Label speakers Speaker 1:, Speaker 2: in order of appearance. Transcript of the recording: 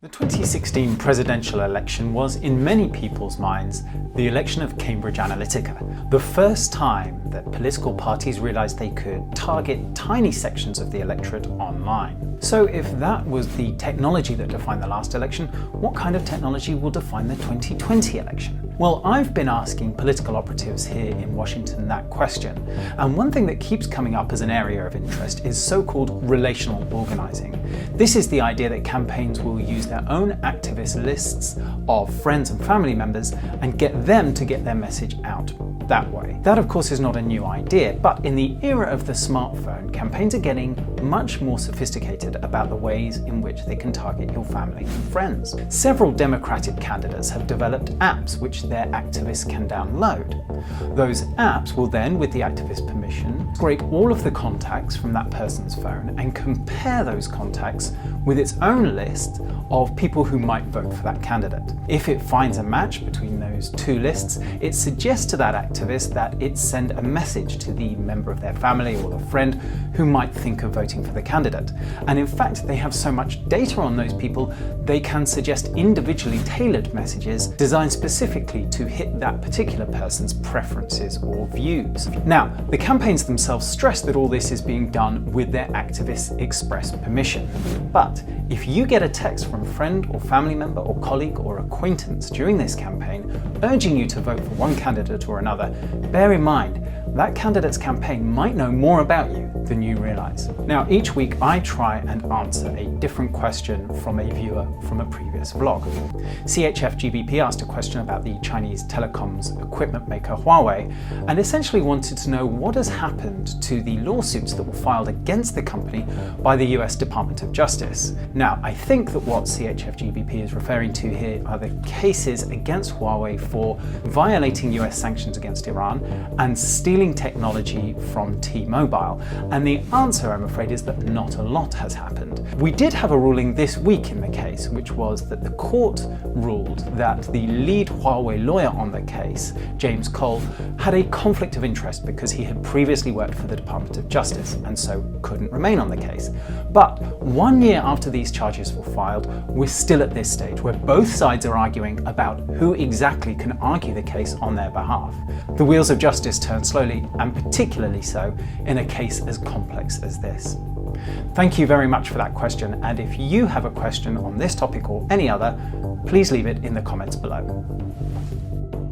Speaker 1: The 2016 presidential election was, in many people's minds, the election of Cambridge Analytica, the first time that political parties realised they could target tiny sections of the electorate online. So if that was the technology that defined the last election, what kind of technology will define the 2020 election? Well, I've been asking political operatives here in Washington that question, and one thing that keeps coming up as an area of interest is so-called relational organising. This is the idea that campaigns will use their own activist lists of friends and family members and get them to get their message out that way. That, of course, is not a new idea, but in the era of the smartphone, campaigns are getting much more sophisticated about the ways in which they can target your family and friends. Several Democratic candidates have developed apps which their activists can download. Those apps will then, with the activist permission, scrape all of the contacts from that person's phone and compare those contacts with its own list of people who might vote for that candidate. If it finds a match between those two lists, it suggests to that activist that it send a message to the member of their family or the friend who might think of voting for the candidate. And in fact, they have so much data on those people, they can suggest individually tailored messages designed specifically to hit that particular person's preferences or views. Now, the campaigns themselves stress that all this is being done with their activists' express permission. But if you get a text from a friend or family member or colleague or acquaintance during this campaign urging you to vote for one candidate or another, bear in mind that candidate's campaign might know more about you than you realise. Now, each week I try and answer a different question from a viewer from a previous vlog. CHFGBP asked a question about the Chinese telecoms equipment maker Huawei and essentially wanted to know what has happened to the lawsuits that were filed against the company by the US Department of Justice. Now, I think that what CHFGBP is referring to here are the cases against Huawei for violating US sanctions against Iran and stealing technology from T-Mobile. And the answer, I'm afraid, is that not a lot has happened. We did have a ruling this week in the case, which was that the court ruled that the lead Huawei lawyer on the case, James Cole, had a conflict of interest because he had previously worked for the Department of Justice and so couldn't remain on the case. But 1 year after these charges were filed, we're still at this stage where both sides are arguing about who exactly can argue the case on their behalf. The wheels of justice turn slowly, and particularly so in a case as complex as this. Thank you very much for that question, and if you have a question on this topic or any other, please leave it in the comments below.